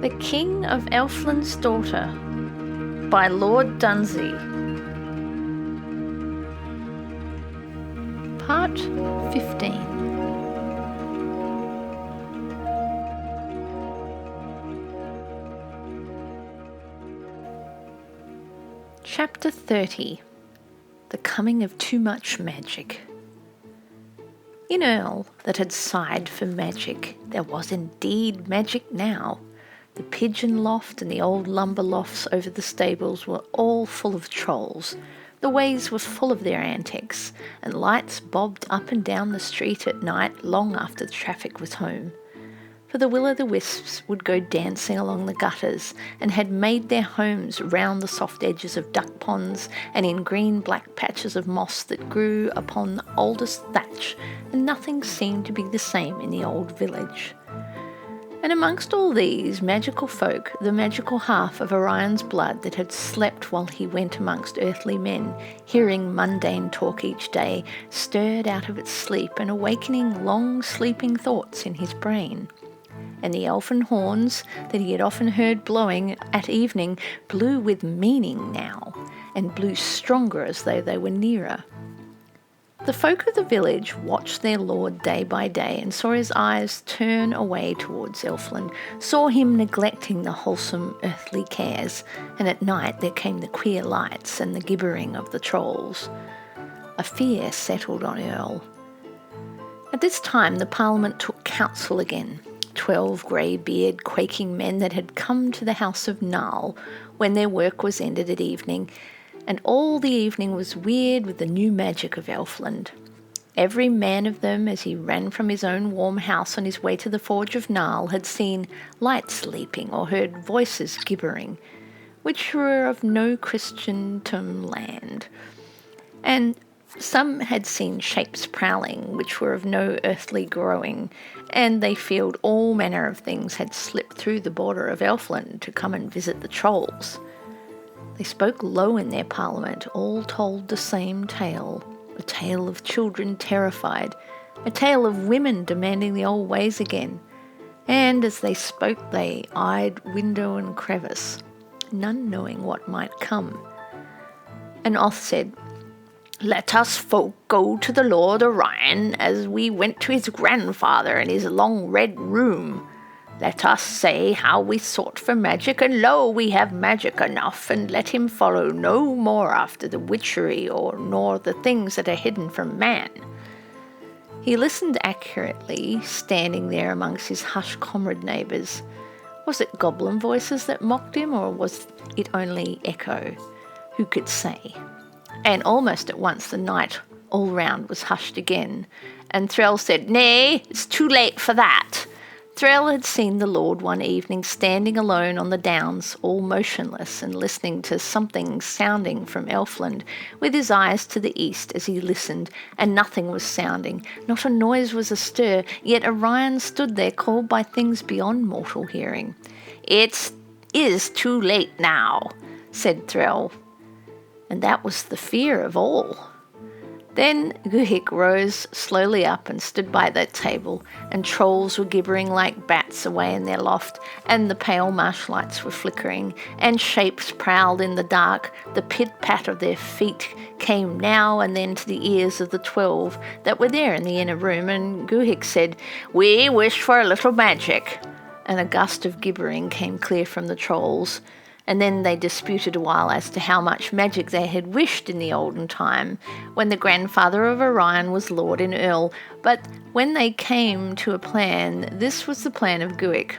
The King of Elfland's Daughter by Lord Dunsay. Part 15. Chapter 30. The Coming of Too Much Magic. In Earl that had sighed for magic, there was indeed magic now. The pigeon loft and the old lumber lofts over the stables were all full of trolls. The ways were full of their antics, and lights bobbed up and down the street at night long after the traffic was home. For the will-o'-the-wisps would go dancing along the gutters and had made their homes round the soft edges of duck ponds and in green-black patches of moss that grew upon the oldest thatch, and nothing seemed to be the same in the old village. And amongst all these magical folk, the magical half of Orion's blood that had slept while he went amongst earthly men, hearing mundane talk each day, stirred out of its sleep and awakening long sleeping thoughts in his brain. And the elfin horns that he had often heard blowing at evening blew with meaning now, and blew stronger as though they were nearer. The folk of the village watched their lord day by day and saw his eyes turn away towards Elfland, saw him neglecting the wholesome earthly cares, and at night there came the queer lights and the gibbering of the trolls. A fear settled on Earl. At this time the Parliament took counsel again. 12 grey-beard, quaking men that had come to the house of Null when their work was ended at evening, and all the evening was weird with the new magic of Elfland. Every man of them, as he ran from his own warm house on his way to the forge of Null, had seen lights leaping or heard voices gibbering, which were of no Christendom land, and some had seen shapes prowling, which were of no earthly growing, and they feared all manner of things had slipped through the border of Elfland to come and visit the trolls. They spoke low in their parliament, all told the same tale, a tale of children terrified, a tale of women demanding the old ways again, and as they spoke they eyed window and crevice, none knowing what might come. And Oth said, "Let us folk go to the Lord Orion as we went to his grandfather in his long red room. Let us say how we sought for magic, and lo, we have magic enough, and let him follow no more after the witchery nor the things that are hidden from man." He listened accurately, standing there amongst his hushed comrade neighbours. Was it goblin voices that mocked him, or was it only echo? Who could say? And almost at once the night all round was hushed again, and Thrall said, "Nay, it's too late for that." Thrall had seen the Lord one evening standing alone on the downs, all motionless, and listening to something sounding from Elfland, with his eyes to the east as he listened, and nothing was sounding, not a noise was astir, yet Orion stood there called by things beyond mortal hearing. "It is too late now," said Thrall, and that was the fear of all. Then Guhik rose slowly up and stood by the table, and trolls were gibbering like bats away in their loft, and the pale marsh lights were flickering, and shapes prowled in the dark. The pit-pat of their feet came now and then to the ears of the 12 that were there in the inner room, and Guhik said, "We wish for a little magic," and a gust of gibbering came clear from the trolls. And then they disputed a while as to how much magic they had wished in the olden time, when the grandfather of Orion was lord in Earl. But when they came to a plan, this was the plan of Guick.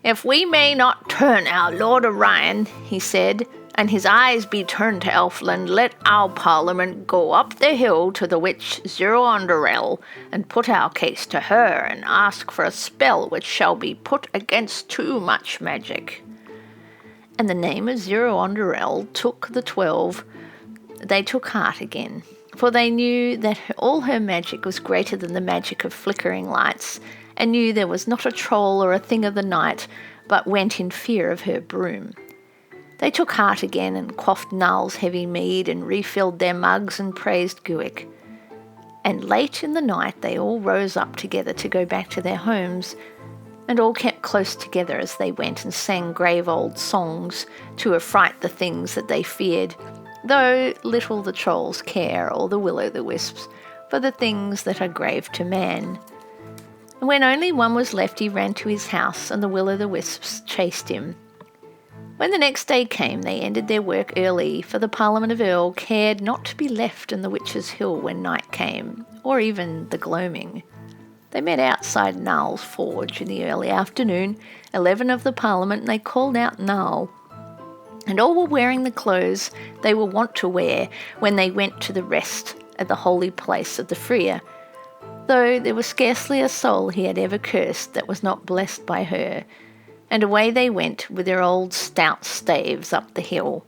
"If we may not turn our Lord Orion," he said, "and his eyes be turned to Elfland, let our parliament go up the hill to the witch Zero-Underel, and put our case to her, and ask for a spell which shall be put against too much magic." And the name of Zero-Underel took the 12. They took heart again, for they knew that all her magic was greater than the magic of flickering lights, and knew there was not a troll or a thing of the night, but went in fear of her broom. They took heart again, and quaffed Null's heavy mead, and refilled their mugs, and praised Guick. And late in the night they all rose up together to go back to their homes, and all kept close together as they went and sang grave old songs to affright the things that they feared, though little the trolls care, or the will-o'-the-wisps, for the things that are grave to man. And when only one was left, he ran to his house, and the will-o'-the-wisps chased him. When the next day came, they ended their work early, for the Parliament of Earl cared not to be left in the Witch's Hill when night came, or even the gloaming. They met outside Null's forge in the early afternoon, 11 of the Parliament, and they called out Null. And all were wearing the clothes they were wont to wear when they went to the rest at the holy place of the Freer, though there was scarcely a soul he had ever cursed that was not blessed by her. And away they went with their old stout staves up the hill.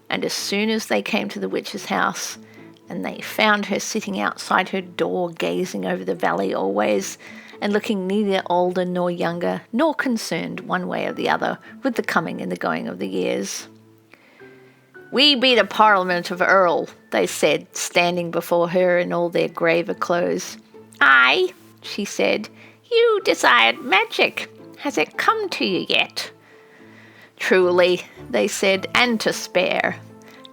And as soon as they came to the witch's house, and they found her sitting outside her door, gazing over the valley always, and looking neither older nor younger, nor concerned one way or the other with the coming and the going of the years. "We be the Parliament of Earl," they said, standing before her in all their graver clothes. "Aye," she said, "you desired magic. Has it come to you yet?" "Truly," they said, "and to spare."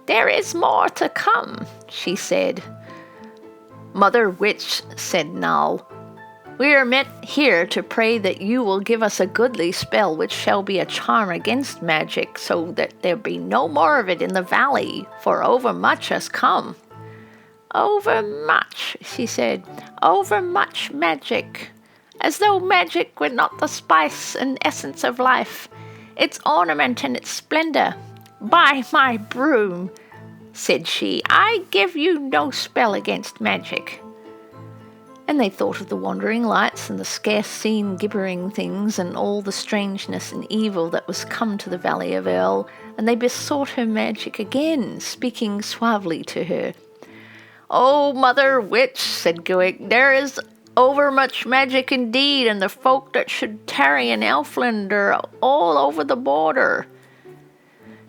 "There is more to come," she said. "Mother Witch," said Null, "we are met here to pray that you will give us a goodly spell which shall be a charm against magic, so that there be no more of it in the valley, for overmuch has come." "Overmuch," she said, "overmuch magic. As though magic were not the spice and essence of life, its ornament and its splendour. By my broom," said she, "I give you no spell against magic." And they thought of the wandering lights and the scarce-seen gibbering things and all the strangeness and evil that was come to the Valley of Earl, and they besought her magic again, speaking suavely to her. "Oh, Mother Witch," said Goick, "there is overmuch magic indeed, and the folk that should tarry in Elfland are all over the border."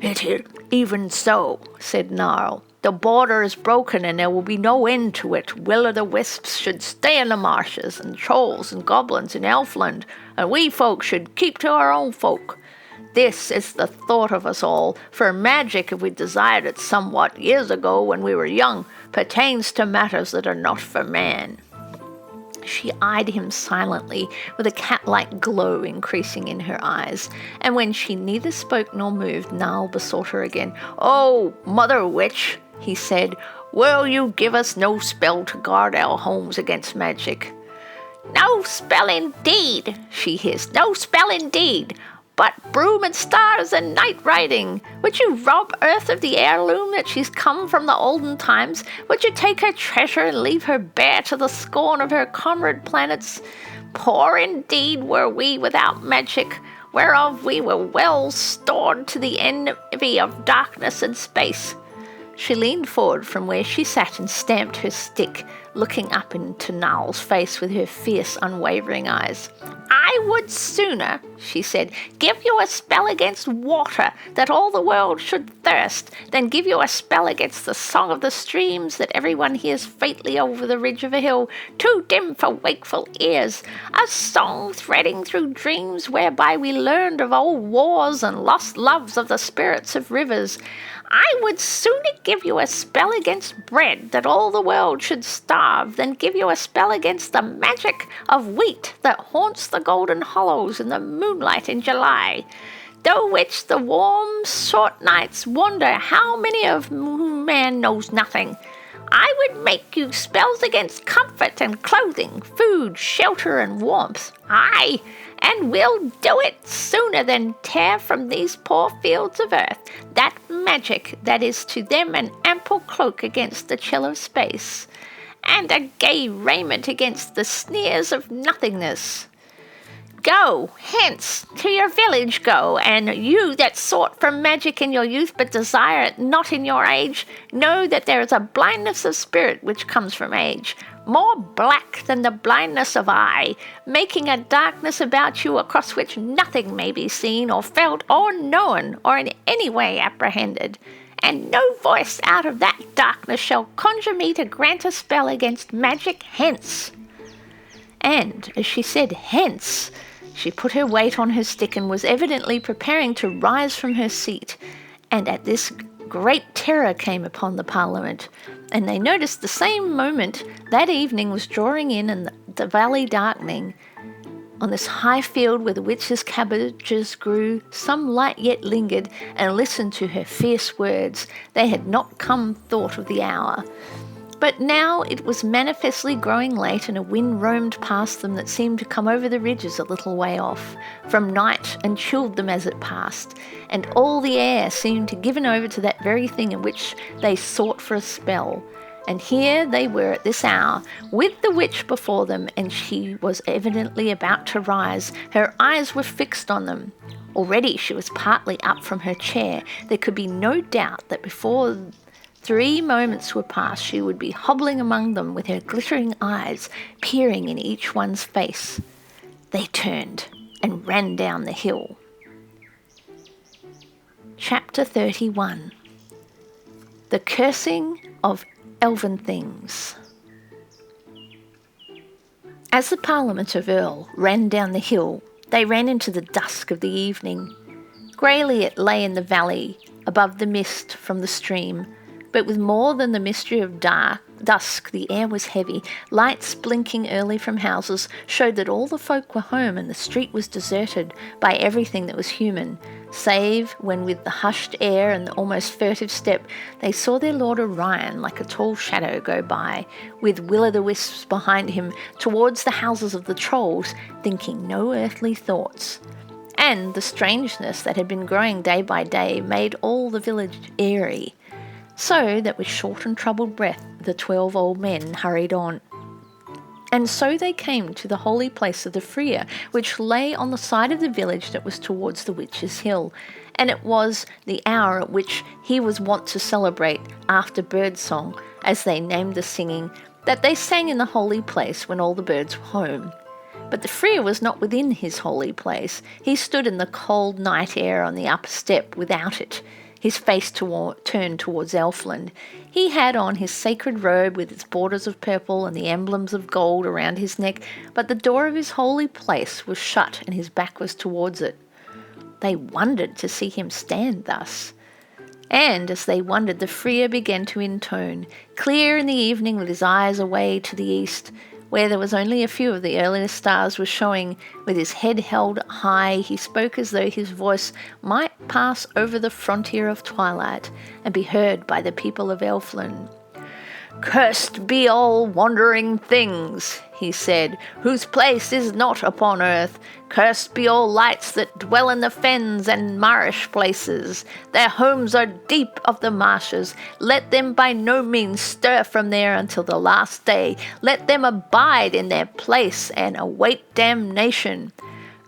"It is even so," said Gnarl. "The border is broken, and there will be no end to it. Will-o'-the-wisps should stay in the marshes, and trolls and goblins in Elfland, and we folk should keep to our own folk. This is the thought of us all, for magic, if we desired it somewhat years ago when we were young, pertains to matters that are not for man." She eyed him silently, with a cat-like glow increasing in her eyes, and when she neither spoke nor moved, Null besought her again. "Oh, Mother Witch," he said, "will you give us no spell to guard our homes against magic?" "No spell indeed," she hissed, "no spell indeed. But broom and stars and night riding. Would you rob Earth of the heirloom that she's come from the olden times? Would you take her treasure and leave her bare to the scorn of her comrade planets? Poor indeed were we without magic, whereof we were well stored to the envy of darkness and space." She leaned forward from where she sat and stamped her stick, looking up into Null's face with her fierce, unwavering eyes. "I would sooner," she said, "give you a spell against water, that all the world should thirst, than give you a spell against the song of the streams that everyone hears faintly over the ridge of a hill, too dim for wakeful ears, a song threading through dreams whereby we learned of old wars and lost loves of the spirits of rivers. I would sooner give you a spell against bread, that all the world should starve, than give you a spell against the magic of wheat that haunts the golden hollows in the moonlight in July, through which the warm, short nights wander, how many of whom man knows nothing. I would make you spells against comfort and clothing, food, shelter, and warmth. Aye, and we'll do it sooner than tear from these poor fields of earth that magic that is to them an ample cloak against the chill of space, and a gay raiment against the sneers of nothingness. Go, hence, to your village go, and you that sought for magic in your youth but desire it not in your age, know that there is a blindness of spirit which comes from age, more black than the blindness of eye, making a darkness about you across which nothing may be seen or felt or known or in any way apprehended. And no voice out of that darkness shall conjure me to grant a spell against magic hence." And as she said hence, She put her weight on her stick and was evidently preparing to rise from her seat. And at this, great terror came upon the Parliament, and they noticed the same moment that evening was drawing in and the valley darkening. On this high field where the witch's cabbages grew, some light yet lingered and listened to her fierce words. They had not come thought of the hour. But now it was manifestly growing late, and a wind roamed past them that seemed to come over the ridges a little way off from night and chilled them as it passed, and all the air seemed to given over to that very thing in which they sought for a spell. And here they were at this hour, with the witch before them, and she was evidently about to rise. Her eyes were fixed on them. Already she was partly up from her chair. There could be no doubt that before 3 moments were past, she would be hobbling among them with her glittering eyes peering in each one's face. They turned and ran down the hill. Chapter 31. The Cursing of Elven Things. As the Parliament of Earl ran down the hill, they ran into the dusk of the evening. Greyly it lay in the valley, above the mist from the stream, but with more than the mystery of dusk, the air was heavy. Lights blinking early from houses showed that all the folk were home, and the street was deserted by everything that was human, save when with the hushed air and the almost furtive step they saw their Lord Orion like a tall shadow go by, with will-o'-the-wisps behind him towards the houses of the trolls, thinking no earthly thoughts. And the strangeness that had been growing day by day made all the village eerie, so that with short and troubled breath the 12 old men hurried on. And so they came to the holy place of the Freer, which lay on the side of the village that was towards the Witch's Hill, and it was the hour at which he was wont to celebrate after birdsong, as they named the singing, that they sang in the holy place when all the birds were home. But the Freer was not within his holy place. He stood in the cold night air on the upper step without it, his face turned towards Elfland. He had on his sacred robe with its borders of purple and the emblems of gold around his neck, but the door of his holy place was shut and his back was towards it. They wondered to see him stand thus. And as they wondered, the Freer began to intone, clear in the evening with his eyes away to the east, where there was only a few of the earliest stars were showing. With his head held high, he spoke as though his voice might pass over the frontier of twilight and be heard by the people of Elfland. "Cursed be all wandering things," he said, "whose place is not upon earth. Cursed be all lights that dwell in the fens and marish places. Their homes are deep of the marshes. Let them by no means stir from there until the last day. Let them abide in their place and await damnation.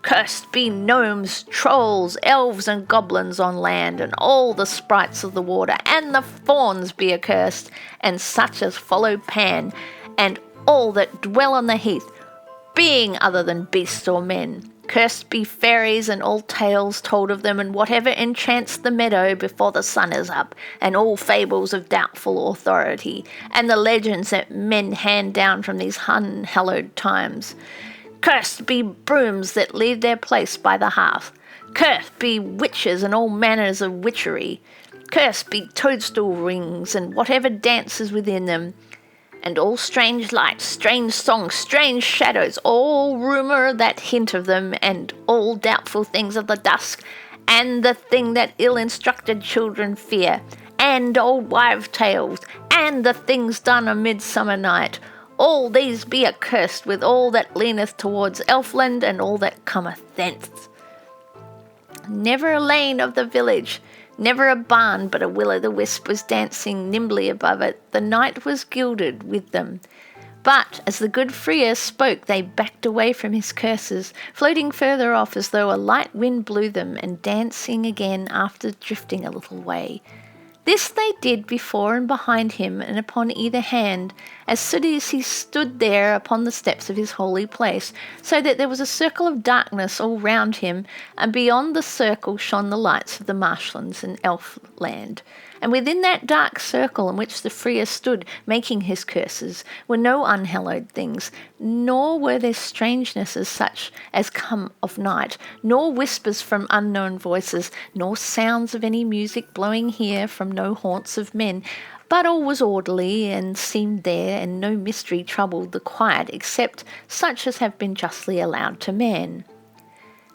Cursed be gnomes, trolls, elves and goblins on land, and all the sprites of the water, and the fauns be accursed, and such as follow Pan, and all that dwell on the heath, being other than beasts or men. Cursed be fairies and all tales told of them, and whatever enchants the meadow before the sun is up, and all fables of doubtful authority, and the legends that men hand down from these unhallowed times. Cursed be brooms that leave their place by the hearth. Cursed be witches and all manners of witchery. Cursed be toadstool rings and whatever dances within them. And all strange lights, strange songs, strange shadows, all rumour that hint of them, and all doubtful things of the dusk, and the thing that ill-instructed children fear, and old wives' tales, and the things done a midsummer night. All these be accursed with all that leaneth towards Elfland and all that cometh thence. Never a lane of the village, never a barn but a will-o'-the-wisp was dancing nimbly above it. The night was gilded with them. But as the good Freer spoke, they backed away from his curses, floating further off as though a light wind blew them, and dancing again after drifting a little way. This they did before and behind him and upon either hand, as soon as he stood there upon the steps of his holy place, so that there was a circle of darkness all round him, and beyond the circle shone the lights of the marshlands and Elfland. And within that dark circle in which the Freer stood, making his curses, were no unhallowed things, nor were there strangenesses such as come of night, nor whispers from unknown voices, nor sounds of any music blowing here from no haunts of men, but all was orderly and seemed there, and no mystery troubled the quiet except such as have been justly allowed to man.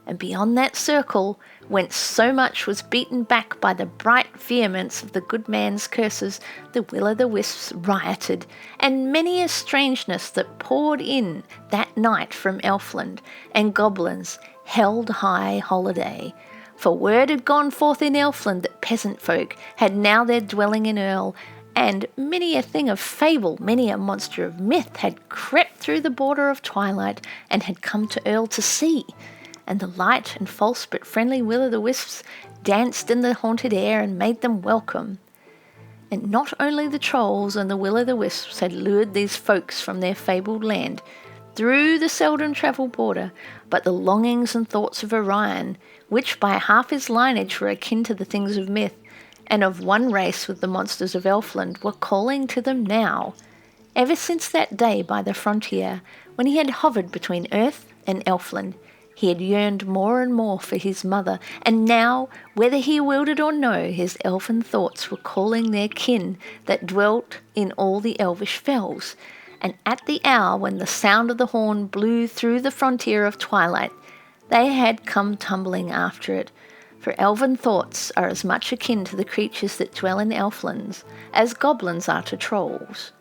And beyond that circle, whence so much was beaten back by the bright vehemence of the good man's curses, the will-o'-the-wisps rioted, and many a strangeness that poured in that night from Elfland, and goblins held high holiday. For word had gone forth in Elfland that peasant folk had now their dwelling in Earl, and many a thing of fable, many a monster of myth had crept through the border of twilight, and had come to Earl to see. And the light and false but friendly will-o'-the-wisps danced in the haunted air and made them welcome. And not only the trolls and the will-o'-the-wisps had lured these folks from their fabled land through the seldom-travelled border, but the longings and thoughts of Orion, which by half his lineage were akin to the things of myth, and of one race with the monsters of Elfland, were calling to them now, ever since that day by the frontier, when he had hovered between earth and Elfland. He had yearned more and more for his mother, and now, whether he willed it or no, his elfin thoughts were calling their kin that dwelt in all the elvish fells. And at the hour when the sound of the horn blew through the frontier of twilight, they had come tumbling after it. For elven thoughts are as much akin to the creatures that dwell in Elflands as goblins are to trolls.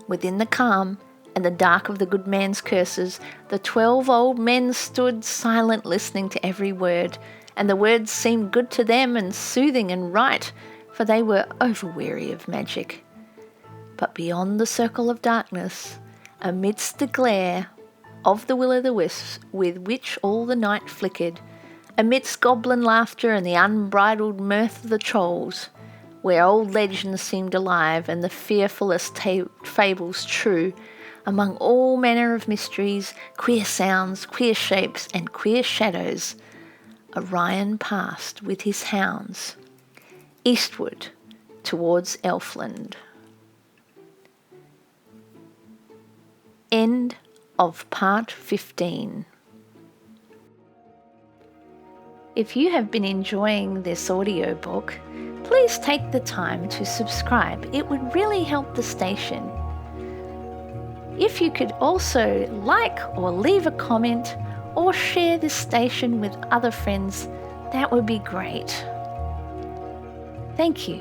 Within the calm and the dark of the good man's curses, the 12 old men stood silent, listening to every word, and the words seemed good to them and soothing and right, for they were over-weary of magic. But beyond the circle of darkness, amidst the glare of the will-o'-the-wisps with which all the night flickered, amidst goblin laughter and the unbridled mirth of the trolls, where old legends seemed alive and the fearfullest fables true, among all manner of mysteries, queer sounds, queer shapes, and queer shadows, Orion passed with his hounds eastward towards Elfland. End of part 15. If you have been enjoying this audiobook, please take the time to subscribe. It would really help the station. If you could also like or leave a comment or share this station with other friends, that would be great. Thank you.